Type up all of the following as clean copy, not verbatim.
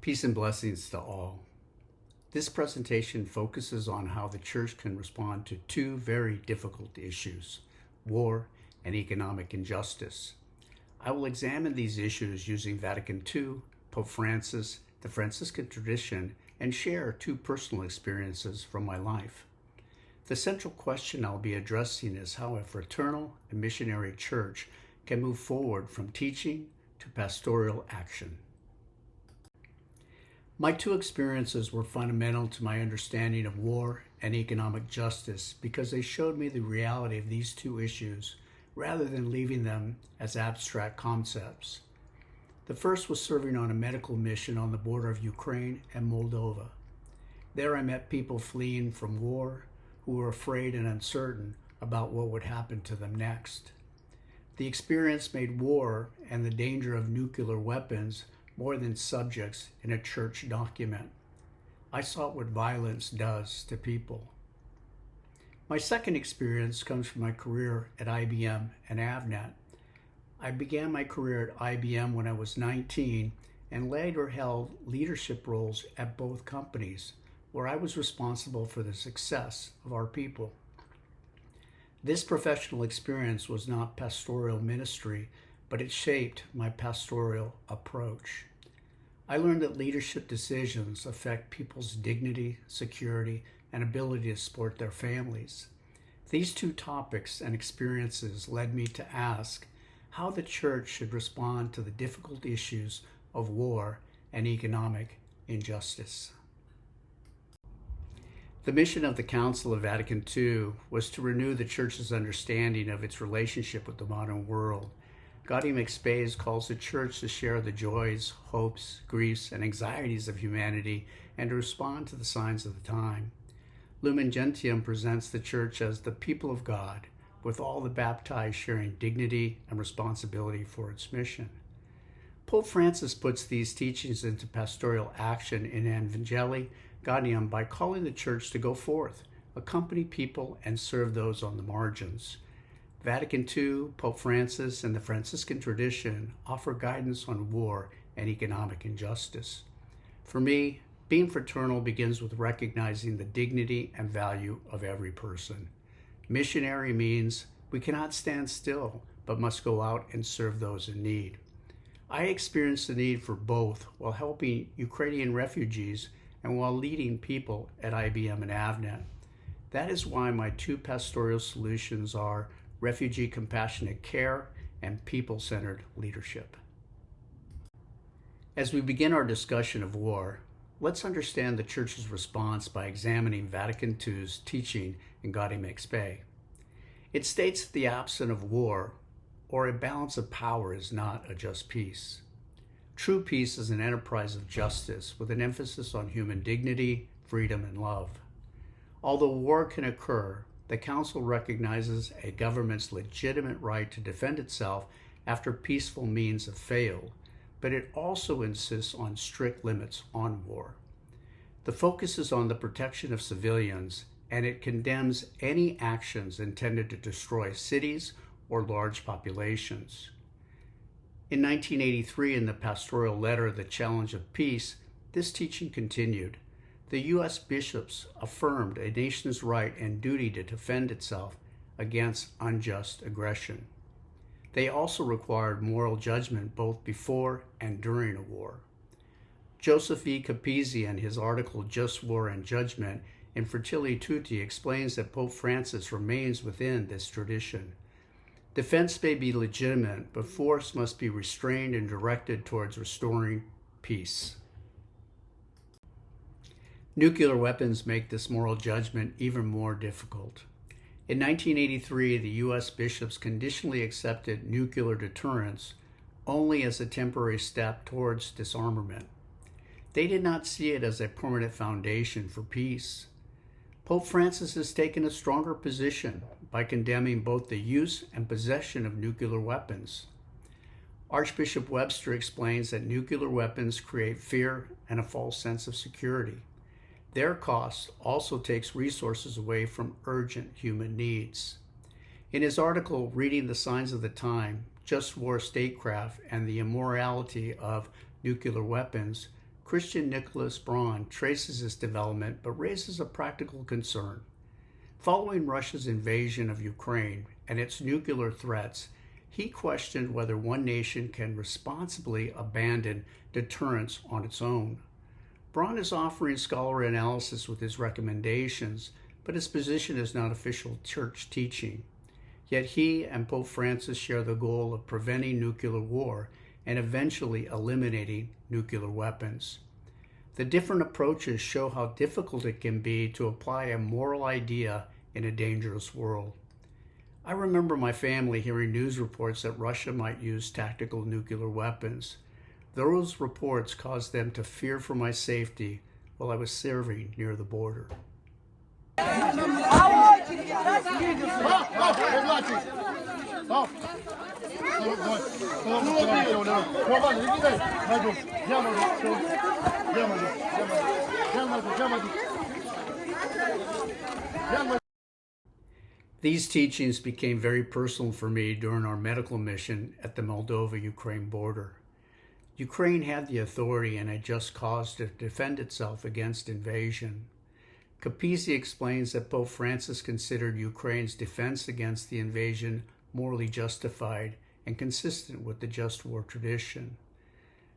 Peace and blessings to all. This presentation focuses on how the church can respond to two very difficult issues, war and economic injustice. I will examine these issues using Vatican II, Pope Francis, the Franciscan tradition, and share two personal experiences from my life. The central question I'll be addressing is how a fraternal and missionary church can move forward from teaching to pastoral action. My two experiences were fundamental to my understanding of war and economic justice because they showed me the reality of these two issues rather than leaving them as abstract concepts. The first was serving on a medical mission on the border of Ukraine and Moldova. There I met people fleeing from war who were afraid and uncertain about what would happen to them next. The experience made war and the danger of nuclear weapons more than subjects in a church document. I saw what violence does to people. My second experience comes from my career at IBM and Avnet. I began my career at IBM when I was 19 and later held leadership roles at both companies, where I was responsible for the success of our people. This professional experience was not pastoral ministry, but it shaped my pastoral approach. I learned that leadership decisions affect people's dignity, security, and ability to support their families. These two topics and experiences led me to ask how the church should respond to the difficult issues of war and economic injustice. The mission of the Council of Vatican II was to renew the Church's understanding of its relationship with the modern world. Gaudium et Spes calls the Church to share the joys, hopes, griefs, and anxieties of humanity and to respond to the signs of the time. Lumen Gentium presents the Church as the people of God, with all the baptized sharing dignity and responsibility for its mission. Pope Francis puts these teachings into pastoral action in Evangelii Gaudium by calling the Church to go forth, accompany people, and serve those on the margins. Vatican II, Pope Francis, and the Franciscan tradition offer guidance on war and economic injustice. For me, being fraternal begins with recognizing the dignity and value of every person. Missionary means we cannot stand still, but must go out and serve those in need. I experienced the need for both while helping Ukrainian refugees and while leading people at IBM and Avnet. That is why my two pastoral solutions are refugee compassionate care and people-centered leadership. As we begin our discussion of war, let's understand the Church's response by examining Vatican II's teaching in Gaudium et Spes. It states that the absence of war or a balance of power is not a just peace. True peace is an enterprise of justice with an emphasis on human dignity, freedom, and love. Although war can occur, the Council recognizes a government's legitimate right to defend itself after peaceful means have failed, but it also insists on strict limits on war. The focus is on the protection of civilians, and it condemns any actions intended to destroy cities or large populations. In 1983, in the pastoral letter, The Challenge of Peace, this teaching continued. The U.S. bishops affirmed a nation's right and duty to defend itself against unjust aggression. They also required moral judgment both before and during a war. Joseph E. Capizzi, in his article Just War and Judgment in Fratelli Tutti, explains that Pope Francis remains within this tradition. Defense may be legitimate, but force must be restrained and directed towards restoring peace. Nuclear weapons make this moral judgment even more difficult. In 1983, the U.S. bishops conditionally accepted nuclear deterrence only as a temporary step towards disarmament. They did not see it as a permanent foundation for peace. Pope Francis has taken a stronger position by condemning both the use and possession of nuclear weapons. Archbishop Webster explains that nuclear weapons create fear and a false sense of security. Their cost also takes resources away from urgent human needs. In his article, Reading the Signs of the Time, Just War Statecraft and the Immorality of Nuclear Weapons, Christian Nicholas Braun traces this development but raises a practical concern. Following Russia's invasion of Ukraine and its nuclear threats, he questioned whether one nation can responsibly abandon deterrence on its own. Braun is offering scholarly analysis with his recommendations, but his position is not official church teaching. Yet he and Pope Francis share the goal of preventing nuclear war and eventually eliminating nuclear weapons. The different approaches show how difficult it can be to apply a moral idea in a dangerous world. I remember my family hearing news reports that Russia might use tactical nuclear weapons. Those reports caused them to fear for my safety while I was serving near the border. These teachings became very personal for me during our medical mission at the Moldova-Ukraine border. Ukraine had the authority and a just cause to defend itself against invasion. Capizzi explains that Pope Francis considered Ukraine's defense against the invasion morally justified and consistent with the just war tradition.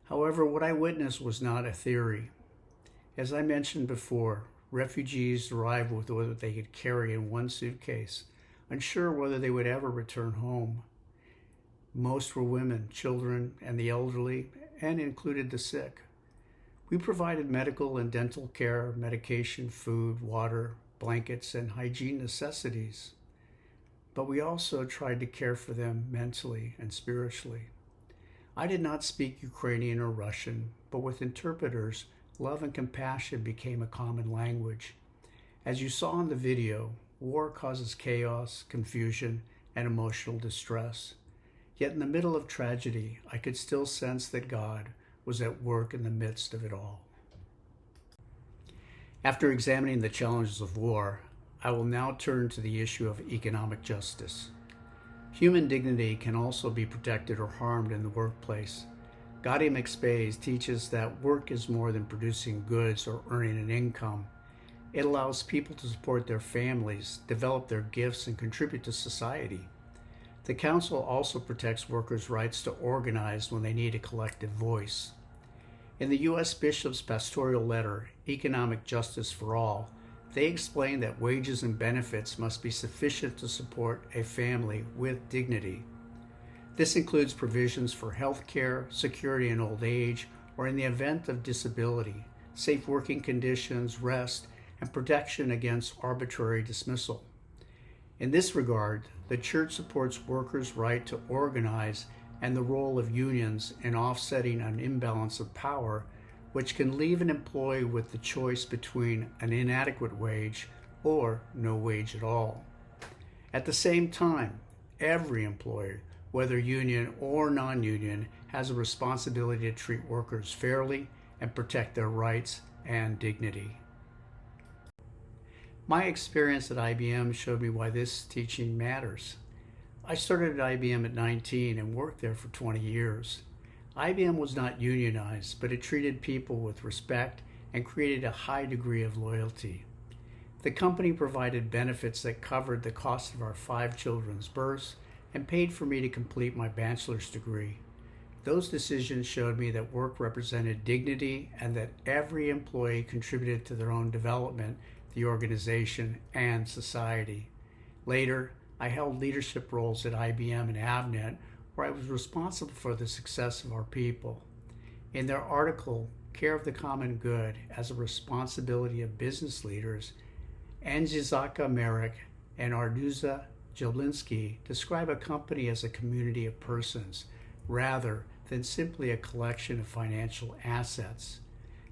However, what I witnessed was not a theory. As I mentioned before, refugees arrived with what they could carry in one suitcase, unsure whether they would ever return home. Most were women, children, and the elderly, and included the sick. We provided medical and dental care, medication, food, water, blankets, and hygiene necessities. But we also tried to care for them mentally and spiritually. I did not speak Ukrainian or Russian, but with interpreters, love and compassion became a common language. As you saw in the video, war causes chaos, confusion, and emotional distress. Yet in the middle of tragedy, I could still sense that God was at work in the midst of it all. After examining the challenges of war, I will now turn to the issue of economic justice. Human dignity can also be protected or harmed in the workplace. Gaudium et Spes teaches that work is more than producing goods or earning an income. It allows people to support their families, develop their gifts, and contribute to society. The Council also protects workers' rights to organize when they need a collective voice. In the U.S. Bishop's pastoral letter, Economic Justice for All, they explain that wages and benefits must be sufficient to support a family with dignity. This includes provisions for health care, security in old age, or in the event of disability, safe working conditions, rest, and protection against arbitrary dismissal. In this regard, the Church supports workers' right to organize and the role of unions in offsetting an imbalance of power, which can leave an employee with the choice between an inadequate wage or no wage at all. At the same time, every employer, whether union or non-union, has a responsibility to treat workers fairly and protect their rights and dignity. My experience at IBM showed me why this teaching matters. I started at IBM at 19 and worked there for 20 years. IBM was not unionized, but it treated people with respect and created a high degree of loyalty. The company provided benefits that covered the cost of our 5 children's births and paid for me to complete my bachelor's degree. Those decisions showed me that work represented dignity and that every employee contributed to their own development, the organization, and society. Later, I held leadership roles at IBM and Avnet, where I was responsible for the success of our people. In their article, Care of the Common Good as a Responsibility of Business Leaders, Anzizaka Merrick and Arduza Jablinski describe a company as a community of persons, rather than simply a collection of financial assets.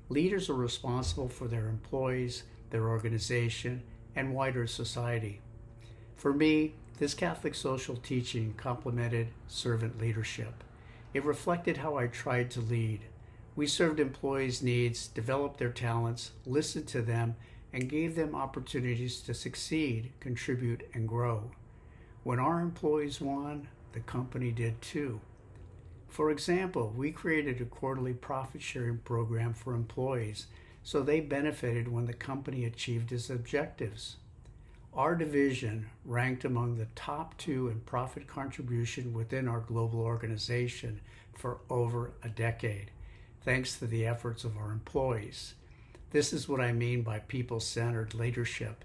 Leaders are responsible for their employees, their organization, and wider society. For me, this Catholic social teaching complemented servant leadership. It reflected how I tried to lead. We served employees' needs, developed their talents, listened to them, and gave them opportunities to succeed, contribute, and grow. When our employees won, the company did too. For example, we created a quarterly profit sharing program for employees so they benefited when the company achieved its objectives. Our division ranked among the top 2 in profit contribution within our global organization for over a decade, thanks to the efforts of our employees. This is what I mean by people-centered leadership.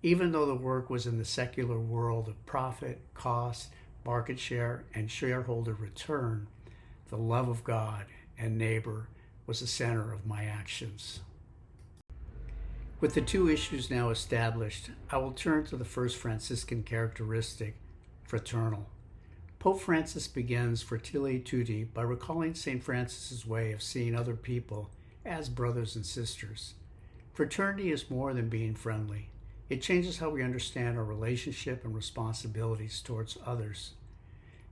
Even though the work was in the secular world of profit, cost, market share, and shareholder return, the love of God and neighbor was the center of my actions. With the 2 issues now established, I will turn to the first Franciscan characteristic, fraternal. Pope Francis begins Fratelli Tutti by recalling St. Francis's way of seeing other people as brothers and sisters. Fraternity is more than being friendly. It changes how we understand our relationship and responsibilities towards others.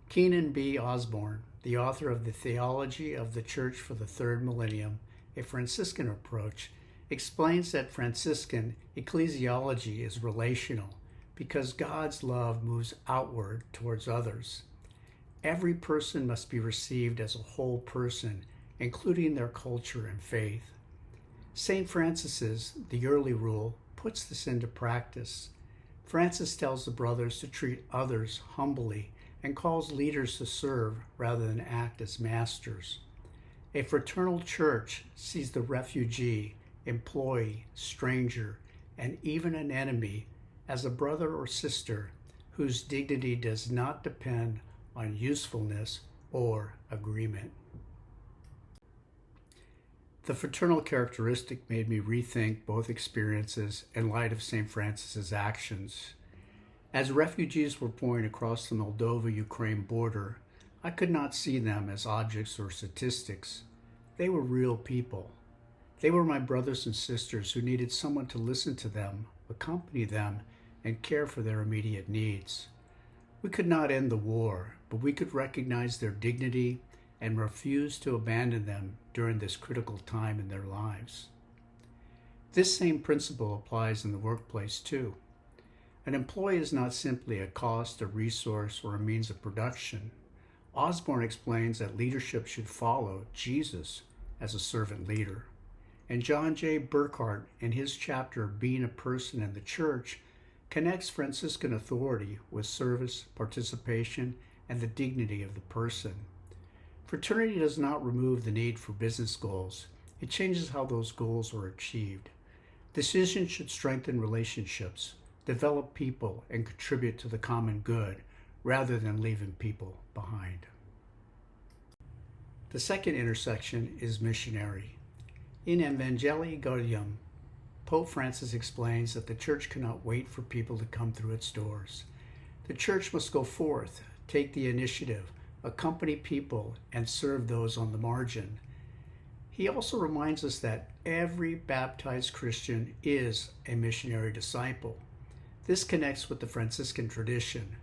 Keenan B. Osborne, the author of The Theology of the Church for the Third Millennium, a Franciscan approach, explains that Franciscan ecclesiology is relational because God's love moves outward towards others. Every person must be received as a whole person, including their culture and faith. St. Francis's, the early rule, puts this into practice. Francis tells the brothers to treat others humbly and calls leaders to serve rather than act as masters. A fraternal church sees the refugee, employee, stranger, and even an enemy as a brother or sister whose dignity does not depend on usefulness or agreement. The fraternal characteristic made me rethink both experiences in light of St. Francis's actions. As refugees were pouring across the Moldova-Ukraine border, I could not see them as objects or statistics. They were real people. They were my brothers and sisters who needed someone to listen to them, accompany them, and care for their immediate needs. We could not end the war, but we could recognize their dignity and refuse to abandon them during this critical time in their lives. This same principle applies in the workplace too. An employee is not simply a cost, a resource, or a means of production. Osborne explains that leadership should follow Jesus as a servant leader. And John J. Burkhart, in his chapter Being a Person in the Church, connects Franciscan authority with service, participation, and the dignity of the person. Fraternity does not remove the need for business goals. It changes how those goals are achieved. Decisions should strengthen relationships, develop people, and contribute to the common good, rather than leaving people behind. The second intersection is missionary. In Evangelii Gaudium, Pope Francis explains that the Church cannot wait for people to come through its doors. The Church must go forth, take the initiative, accompany people, and serve those on the margin. He also reminds us that every baptized Christian is a missionary disciple. This connects with the Franciscan tradition.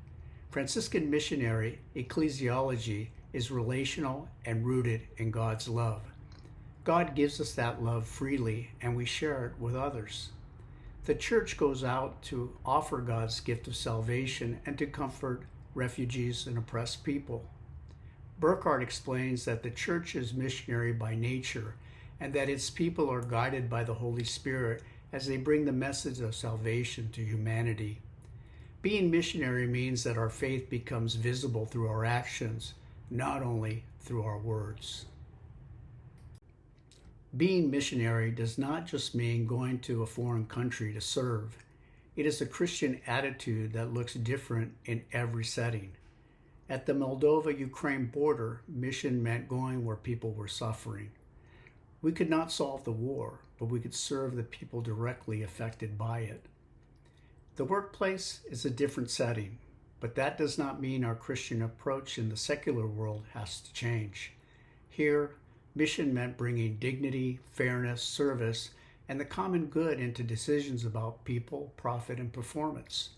Franciscan missionary ecclesiology is relational and rooted in God's love. God gives us that love freely, and we share it with others. The Church goes out to offer God's gift of salvation and to comfort refugees and oppressed people. Burkhart explains that the Church is missionary by nature and that its people are guided by the Holy Spirit as they bring the message of salvation to humanity. Being missionary means that our faith becomes visible through our actions, not only through our words. Being missionary does not just mean going to a foreign country to serve. It is a Christian attitude that looks different in every setting. At the Moldova-Ukraine border, mission meant going where people were suffering. We could not solve the war, but we could serve the people directly affected by it. The workplace is a different setting, but that does not mean our Christian approach in the secular world has to change. Here, mission meant bringing dignity, fairness, service, and the common good into decisions about people, profit, and performance.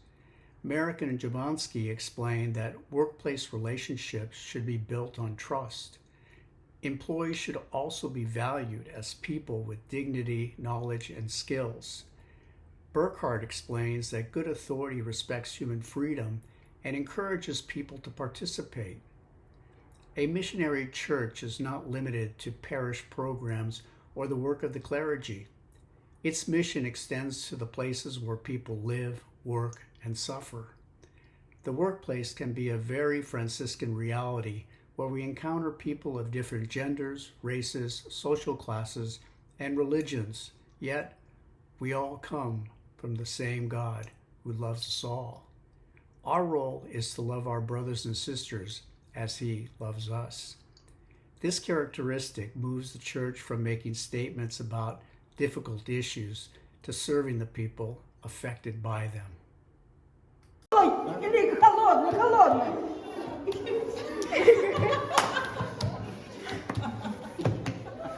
Merrick and Jablonski explained that workplace relationships should be built on trust. Employees should also be valued as people with dignity, knowledge, and skills. Burkhart explains that good authority respects human freedom and encourages people to participate. A missionary church is not limited to parish programs or the work of the clergy. Its mission extends to the places where people live, work, and suffer. The workplace can be a very Franciscan reality where we encounter people of different genders, races, social classes, and religions, yet we all come from the same God who loves us all. Our role is to love our brothers and sisters as He loves us. This characteristic moves the church from making statements about difficult issues to serving the people affected by them. Ой, Ильик, холодный, холодный.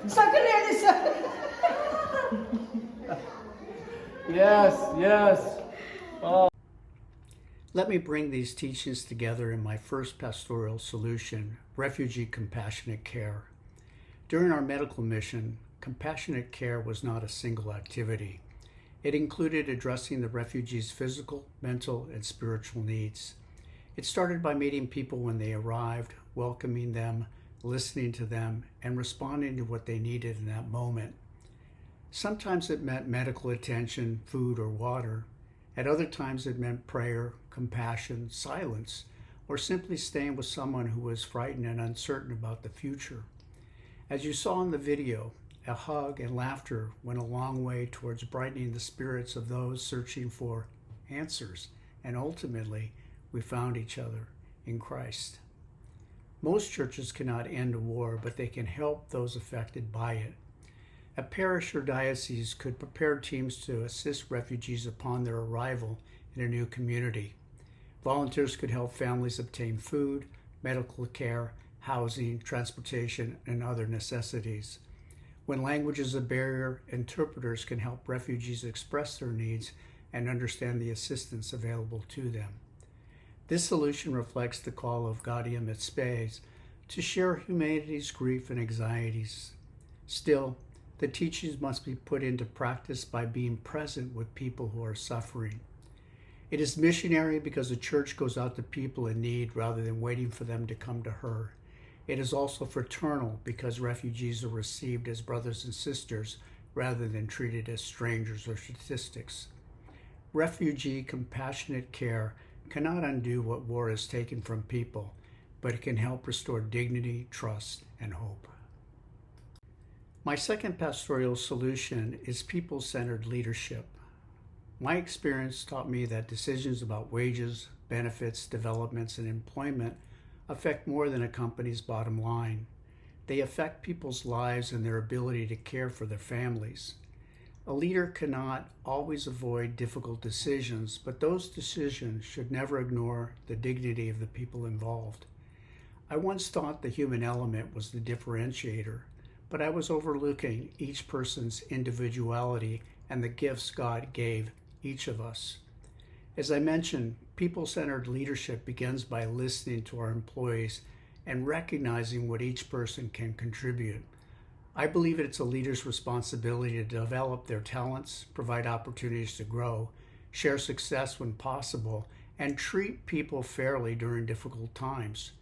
Согрелись. Yes, yes. Let me bring these teachings together in my first pastoral solution, Refugee Compassionate Care. During our medical mission, compassionate care was not a single activity. It included addressing the refugees' physical, mental, and spiritual needs. It started by meeting people when they arrived, welcoming them, listening to them, and responding to what they needed in that moment. Sometimes it meant medical attention, food, or water. At other times it meant prayer, compassion, silence, or simply staying with someone who was frightened and uncertain about the future. As you saw in the video, a hug and laughter went a long way towards brightening the spirits of those searching for answers, and ultimately, we found each other in Christ. Most churches cannot end a war, but they can help those affected by it. A parish or diocese could prepare teams to assist refugees upon their arrival in a new community. Volunteers could help families obtain food, medical care, housing, transportation, and other necessities. When language is a barrier, interpreters can help refugees express their needs and understand the assistance available to them. This solution reflects the call of Gaudium et Spes to share humanity's grief and anxieties. Still, the teachings must be put into practice by being present with people who are suffering. It is missionary because the church goes out to people in need rather than waiting for them to come to her. It is also fraternal because refugees are received as brothers and sisters rather than treated as strangers or statistics. Refugee compassionate care cannot undo what war has taken from people, but it can help restore dignity, trust, and hope. My second pastoral solution is people-centered leadership. My experience taught me that decisions about wages, benefits, developments, and employment affect more than a company's bottom line. They affect people's lives and their ability to care for their families. A leader cannot always avoid difficult decisions, but those decisions should never ignore the dignity of the people involved. I once thought the human element was the differentiator, but I was overlooking each person's individuality and the gifts God gave each of us. As I mentioned, people-centered leadership begins by listening to our employees and recognizing what each person can contribute. I believe it's a leader's responsibility to develop their talents, provide opportunities to grow, share success when possible, and treat people fairly during difficult times.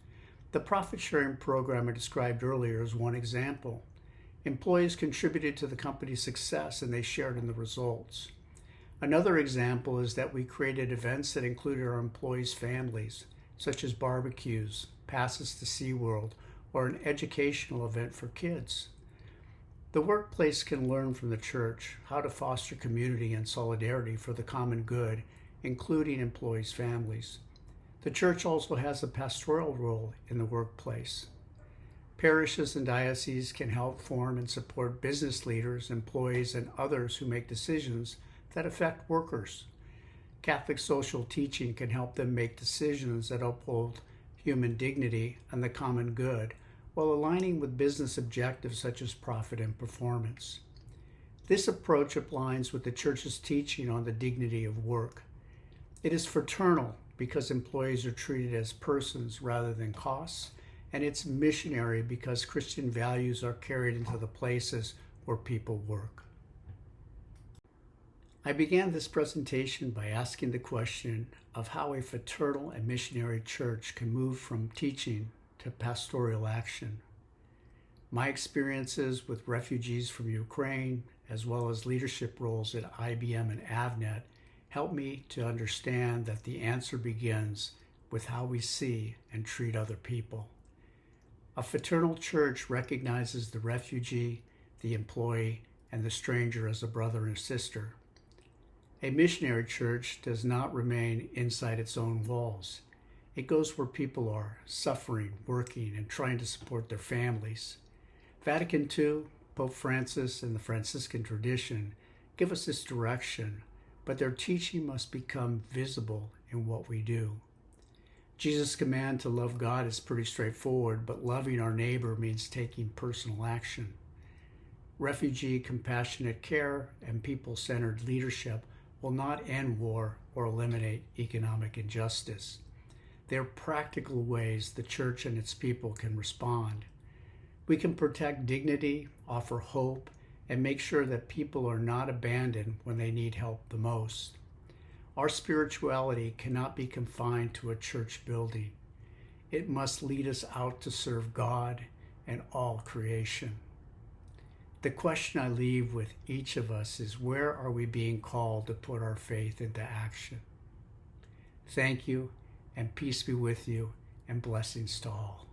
The profit-sharing program I described earlier is one example. Employees contributed to the company's success and they shared in the results. Another example is that we created events that included our employees' families, such as barbecues, passes to SeaWorld, or an educational event for kids. The workplace can learn from the church how to foster community and solidarity for the common good, including employees' families. The church also has a pastoral role in the workplace. Parishes and dioceses can help form and support business leaders, employees, and others who make decisions that affect workers. Catholic social teaching can help them make decisions that uphold human dignity and the common good, while aligning with business objectives such as profit and performance. This approach aligns with the Church's teaching on the dignity of work. It is fraternal because employees are treated as persons rather than costs, and it's missionary because Christian values are carried into the places where people work. I began this presentation by asking the question of how a fraternal and missionary church can move from teaching to pastoral action. My experiences with refugees from Ukraine, as well as leadership roles at IBM and Avnet, helped me to understand that the answer begins with how we see and treat other people. A fraternal church recognizes the refugee, the employee, and the stranger as a brother and sister. A missionary church does not remain inside its own walls. It goes where people are, suffering, working, and trying to support their families. Vatican II, Pope Francis, and the Franciscan tradition give us this direction, but their teaching must become visible in what we do. Jesus' command to love God is pretty straightforward, but loving our neighbor means taking personal action. Refugee compassionate care and people-centered leadership will not end war or eliminate economic injustice. They're practical ways the church and its people can respond. We can protect dignity, offer hope, and make sure that people are not abandoned when they need help the most. Our spirituality cannot be confined to a church building. It must lead us out to serve God and all creation. The question I leave with each of us is, where are we being called to put our faith into action? Thank you, and peace be with you, and blessings to all.